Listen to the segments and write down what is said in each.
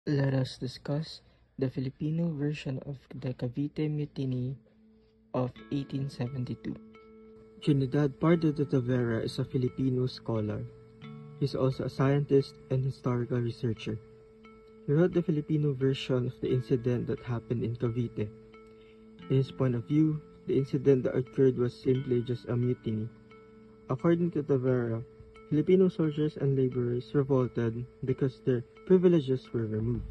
Let us discuss the Filipino version of the Cavite Mutiny of 1872. Trinidad Pardo de Tavera is a Filipino scholar. He is also a scientist and historical researcher. He wrote the Filipino version of the incident that happened in Cavite. In his point of view, the incident that occurred was simply just a mutiny. According to Tavera, Filipino soldiers and laborers revolted because their privileges were removed.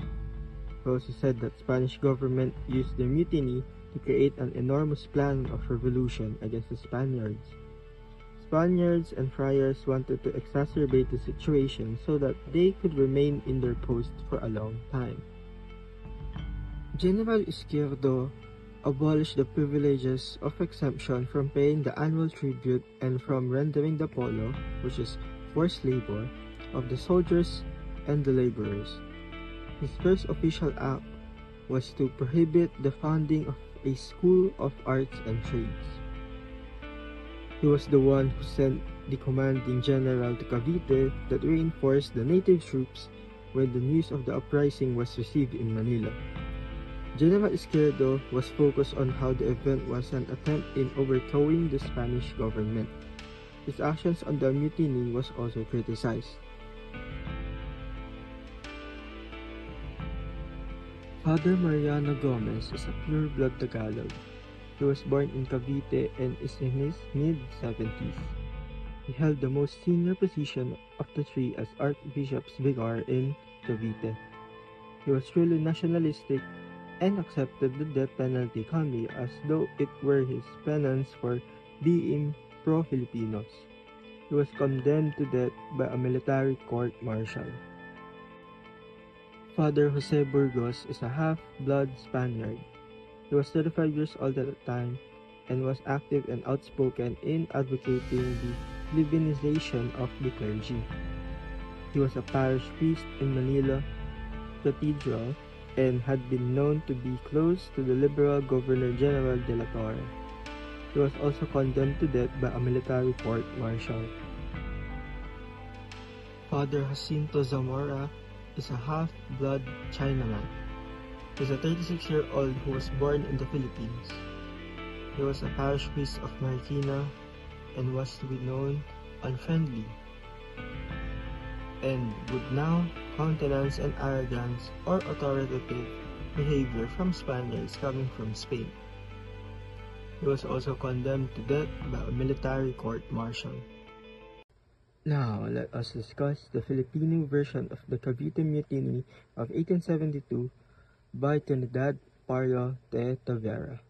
He also said that Spanish government used the mutiny to create an enormous plan of revolution against the Spaniards. Spaniards and friars wanted to exacerbate the situation so that they could remain in their post for a long time. General Izquierdo abolished the privileges of exemption from paying the annual tribute and from rendering the polo, which is forced labor, of the soldiers and the laborers. His first official act was to prohibit the founding of a school of arts and trades. He was the one who sent the commanding general to Cavite that reinforced the native troops when the news of the uprising was received in Manila. General Izquierdo was focused on how the event was an attempt in overthrowing the Spanish government. His actions on the mutiny was also criticized. Father Mariano Gomez is a pure-blood Tagalog. He was born in Cavite and is in his mid-70s. He held the most senior position of the three as Archbishop's Vicar in Cavite. He was truly nationalistic and accepted the death penalty calmly as though it were his penance for being pro-Filipinos. He was condemned to death by a military court-martial. Father Jose Burgos is a half-blood Spaniard. He was 35 years old at the time and was active and outspoken in advocating the Libinization of the clergy. He was a parish priest in Manila Cathedral and had been known to be close to the liberal Governor-General de la Torre. He was also condemned to death by a military court-martial. Father Jacinto Zamora is a half-blood Chinaman. He is a 36-year-old who was born in the Philippines. He was a parish priest of Marikina and was to be known unfriendly and would now countenance an arrogance or authoritative behavior from Spaniards coming from Spain. He was also condemned to death by a military court-martial. Now, let us discuss the Filipino version of the Cavite Mutiny of 1872 by Trinidad Pardo de Tavera.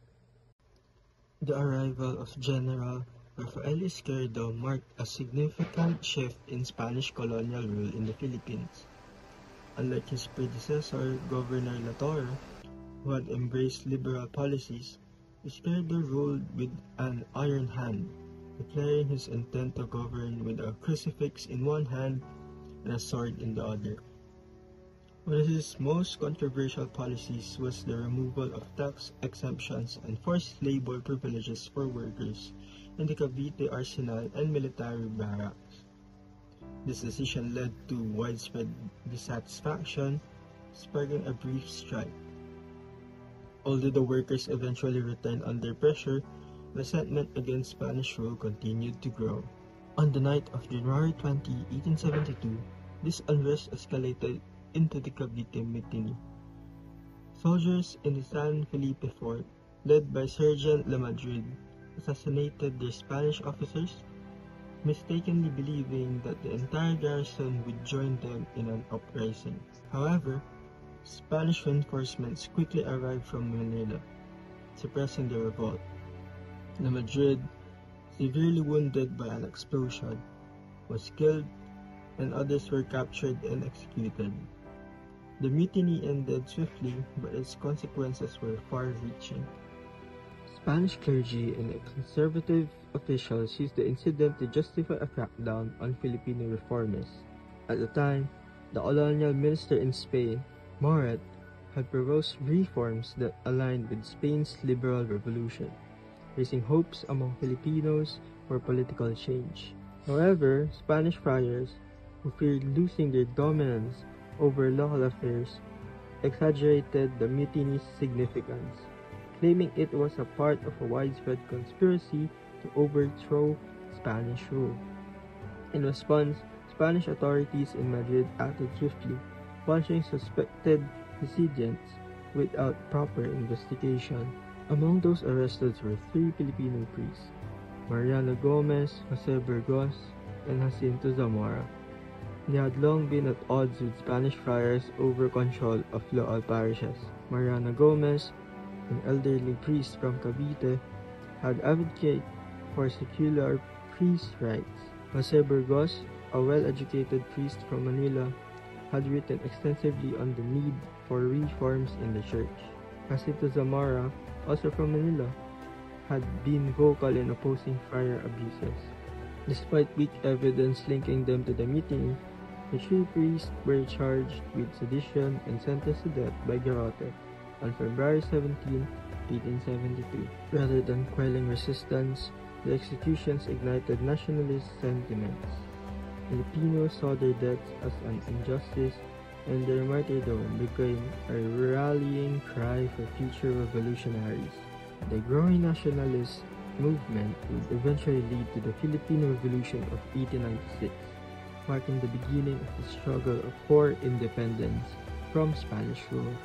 The arrival of General Rafael Izquierdo marked a significant shift in Spanish colonial rule in the Philippines. Unlike his predecessor, Governor La Torre, who had embraced liberal policies, Izquierdo ruled with an iron hand, declaring his intent to govern with a crucifix in one hand and a sword in the other. One of his most controversial policies was the removal of tax exemptions and forced labor privileges for workers in the Cavite arsenal and military barracks. This decision led to widespread dissatisfaction, sparking a brief strike. Although the workers eventually returned under pressure, resentment against Spanish rule continued to grow. On the night of January 20, 1872, this unrest escalated into the Cavite Mutiny. Soldiers in the San Felipe fort, led by Sergeant Lamadrid, assassinated their Spanish officers, mistakenly believing that the entire garrison would join them in an uprising. However, Spanish reinforcements quickly arrived from Manila, suppressing the revolt. Lamadrid, severely wounded by an explosion, was killed, and others were captured and executed. The mutiny ended swiftly, but its consequences were far-reaching. Spanish clergy and conservative officials used the incident to justify a crackdown on Filipino reformists. At the time, the colonial minister in Spain, Moret, had proposed reforms that aligned with Spain's liberal revolution, raising hopes among Filipinos for political change. However, Spanish friars, who feared losing their dominance over local affairs, exaggerated the mutiny's significance, claiming it was a part of a widespread conspiracy to overthrow Spanish rule. In response, Spanish authorities in Madrid acted swiftly, punishing suspected dissidents without proper investigation. Among those arrested were 3 Filipino priests, Mariano Gomez, Jose Burgos, and Jacinto Zamora. They had long been at odds with Spanish friars over control of local parishes. Mariano Gomez, an elderly priest from Cavite, had advocated for secular priest rights. Jose Burgos, a well-educated priest from Manila, had written extensively on the need for reforms in the church. Jacinto Zamora, also from Manila, had been vocal in opposing friar abuses. Despite weak evidence linking them to the mutiny, the 3 priests were charged with sedition and sentenced to death by garrote on February 17, 1872. Rather than quelling resistance, the executions ignited nationalist sentiments. Filipinos saw their deaths as an injustice, and their martyrdom became a rallying cry for future revolutionaries. The growing nationalist movement would eventually lead to the Philippine Revolution of 1896, marking the beginning of the struggle for independence from Spanish rule.